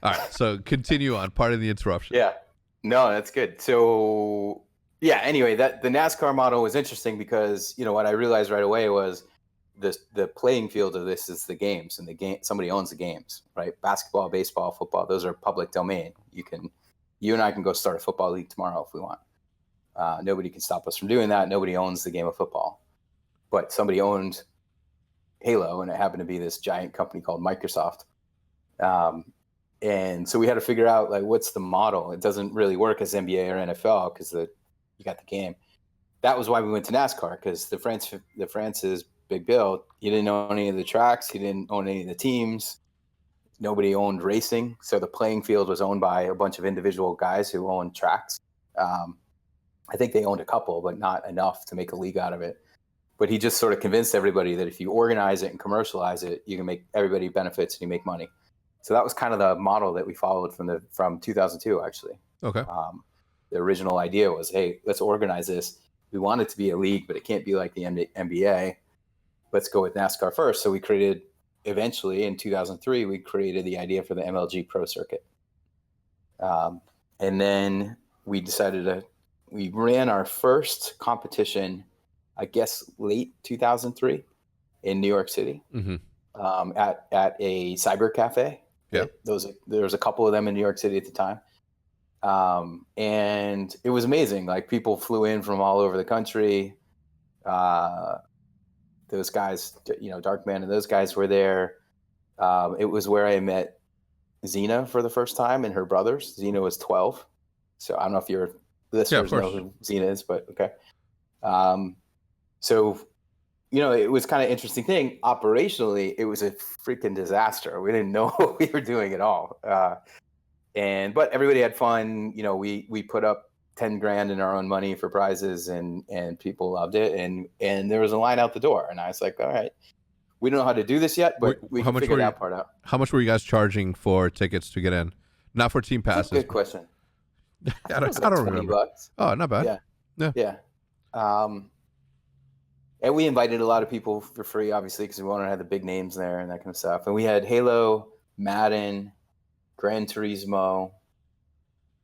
All right, so continue on. Pardon the interruption. Yeah, no, that's good. So yeah, anyway, that the NASCAR model was interesting because what I realized right away was the playing field of this is the games, and the game somebody owns the games, right? Basketball, baseball, football, those are public domain. You and I can go start a football league tomorrow if we want. Nobody can stop us from doing that. Nobody owns the game of football, but somebody owned Halo, and it happened to be this giant company called Microsoft. And so we had to figure out like what's the model. It doesn't really work as NBA or NFL because you got the game. That was why we went to NASCAR, because the France's Big Bill, he didn't own any of the tracks, he didn't own any of the teams. Nobody owned racing, so the playing field was owned by a bunch of individual guys who owned tracks. I think they owned a couple, but not enough to make a league out of it. But he just sort of convinced everybody that if you organize it and commercialize it, you can make everybody benefits and you make money. So that was kind of the model that we followed from 2002, actually. Okay. The original idea was, hey, let's organize this. We want it to be a league, but it can't be like the NBA. Let's go with NASCAR first. So eventually in 2003, we created the idea for the MLG Pro Circuit. And then we we ran our first competition, I guess, late 2003 in New York City, at a cyber cafe. Yeah. There was a couple of them in New York City at the time. And it was amazing. Like, people flew in from all over the country. Those guys, Darkman and those guys were there. It was where I met Xena for the first time and her brothers. Xena was 12. So I don't know if your listeners know who Xena is, but okay. So, it was kind of interesting thing. Operationally, it was a freaking disaster. We didn't know what we were doing at all. But everybody had fun. We put up 10 grand in our own money for prizes, and people loved it. And there was a line out the door, and I was like, all right, we don't know how to do this yet, but we can figure that part out. How much were you guys charging for tickets to get in? Not for team passes. That's a good question. I don't remember. $20. Oh, not bad. Yeah. And we invited a lot of people for free, obviously, because we wanted to have the big names there and that kind of stuff. And we had Halo, Madden, Gran Turismo,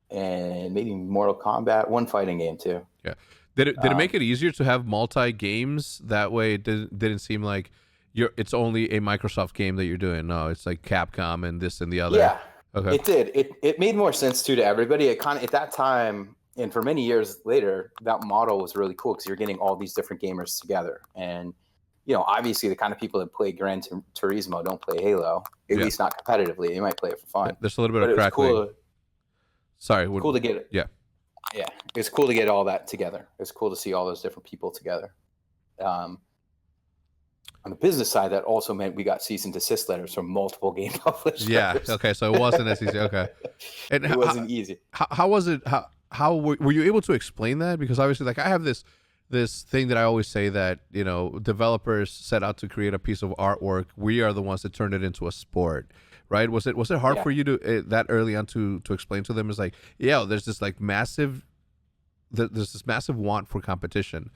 and maybe Mortal Kombat, one fighting game too. Yeah. Did it make it easier to have multi games? That way it didn't seem like it's only a Microsoft game that you're doing. No, it's like Capcom and this and the other. Yeah. Okay. It did. It made more sense too to everybody. It kind of, at that time, and for many years later, that model was really cool because you're getting all these different gamers together. And obviously the kind of people that play Gran Turismo don't play Halo, at least not competitively. They might play it for fun. There's a little bit of crackling. Cool to get it. Yeah. It's cool to get all that together. It's cool to see all those different people together. On the business side, that also meant we got cease and desist letters from multiple game publishers. Yeah. Okay. So it wasn't as easy. Okay. And it wasn't easy. How was it? How were you able to explain that? Because obviously, like, I have this thing that I always say that, developers set out to create a piece of artwork. We are the ones that turned it into a sport, right? Was it hard for you to that early on to explain to them? Is like, there's this like massive want for competition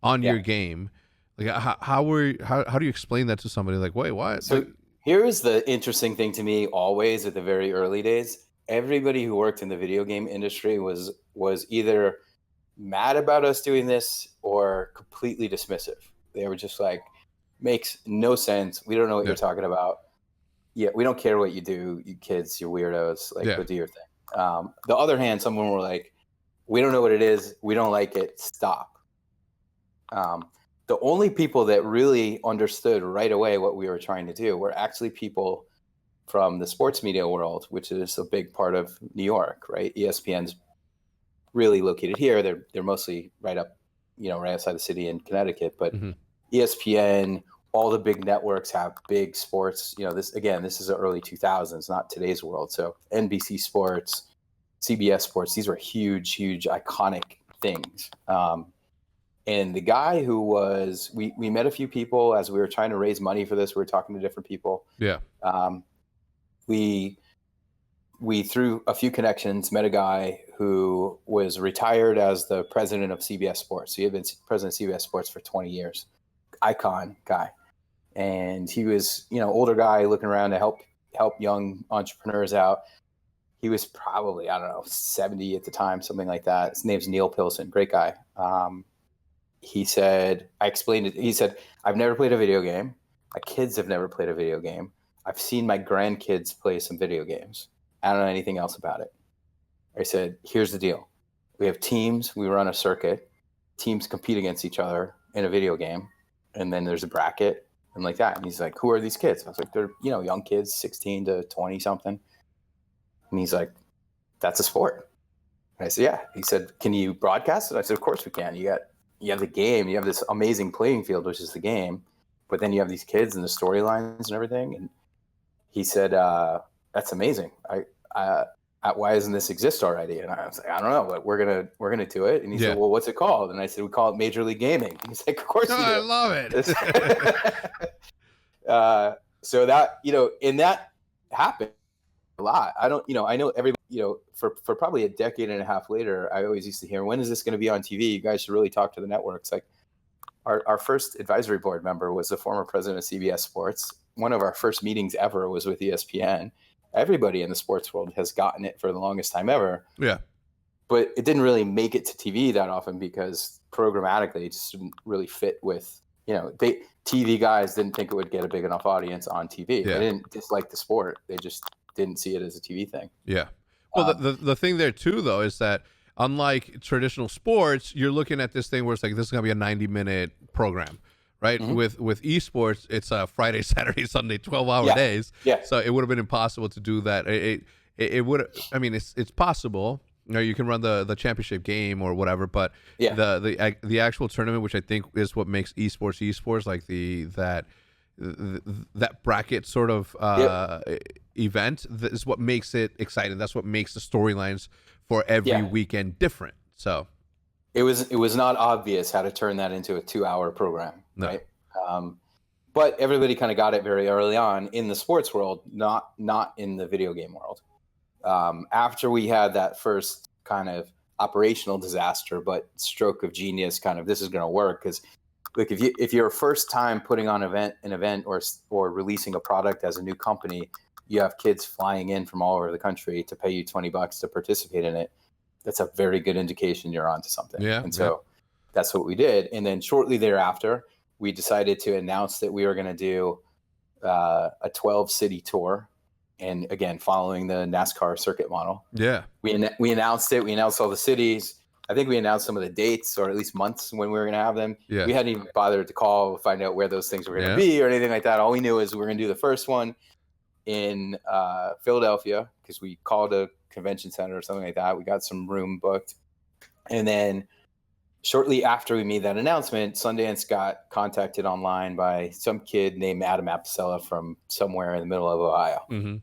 on your game. Like, how do you explain that to somebody? Like, wait, what? So here's the interesting thing to me. Always at the very early days, everybody who worked in the video game industry was either mad about us doing this or completely dismissive. They were just like, makes no sense. We don't know what you're talking about. Yeah, we don't care what you do, you kids, you weirdos. Like, go do your thing. The other hand, someone were like, we don't know what it is. We don't like it. Stop. The only people that really understood right away what we were trying to do were actually people from the sports media world, which is a big part of New York, right? ESPN's really located here. They're mostly right outside the city in Connecticut, but ESPN, all the big networks have big sports. This is the early 2000s, not today's world. So NBC Sports, CBS Sports, these were huge, huge, iconic things. And the guy who we met a few people as we were trying to raise money for this. We were talking to different people. Yeah. We through a few connections met a guy who was retired as the president of CBS Sports. So he had been president of CBS Sports for 20 years. Icon guy. And he was, older guy looking around to help young entrepreneurs out. He was probably, I don't know, 70 at the time, something like that. His name's Neil Pilson, great guy. He said, I explained it. He said, I've never played a video game. My kids have never played a video game. I've seen my grandkids play some video games. I don't know anything else about it. I said, here's the deal. We have teams. We run a circuit. Teams compete against each other in a video game. And then there's a bracket and like that. And he's like, who are these kids? I was like, they're, young kids, 16 to 20 something. And he's like, that's a sport. And I said, yeah. He said, can you broadcast it? I said, of course we can. You have the game. You have this amazing playing field, which is the game. But then you have these kids and the storylines and everything. And he said, that's amazing. Why doesn't this exist already? And I was like, I don't know, but we're gonna do it. And he said, well, what's it called? And I said, we call it Major League Gaming. And he's like, of course you do. I love it. So that, and that happened a lot. I know everybody, for probably a decade and a half later, I always used to hear, when is this going to be on TV? You guys should really talk to the networks. Like our first advisory board member was the former president of CBS Sports. One of our first meetings ever was with ESPN. Everybody in the sports world has gotten it for the longest time ever. Yeah. But it didn't really make it to TV that often because programmatically it just didn't really fit with, TV guys didn't think it would get a big enough audience on TV. Yeah. They didn't dislike the sport. They just didn't see it as a TV thing. Yeah. Well, the thing there too, though, is that unlike traditional sports, you're looking at this thing where it's like, this is going to be a 90-minute program. Right. Mm-hmm. With esports, it's Friday, Saturday, Sunday, 12-hour days. Yeah. So it would have been impossible to do that. It would. I mean, it's possible. You can run the championship game or whatever, but the actual tournament, which I think is what makes esports, like that bracket sort of event, is what makes it exciting. That's what makes the storylines for every weekend different. So. It was not obvious how to turn that into a 2-hour program, no. Right? But everybody kind of got it very early on in the sports world, not in the video game world. After we had that first kind of operational disaster, but stroke of genius, kind of this is going to work, because look, if you're first time putting on an event or releasing a product as a new company, you have kids flying in from all over the country to pay you $20 to participate in it. That's a very good indication you're onto something. Yeah. And so that's what we did. And then shortly thereafter, we decided to announce that we were going to do a 12-city tour. And again, following the NASCAR circuit model. Yeah. We announced it. We announced all the cities. I think we announced some of the dates, or at least months when we were going to have them. Yeah. We hadn't even bothered to call, find out where those things were going to be or anything like that. All we knew is we were going to do the first one in Philadelphia, because we called a convention center or something like that. We got some room booked. And then shortly after we made that announcement, Sundance got contacted online by some kid named Adam Apicella from somewhere in the middle of Ohio. Mm-hmm.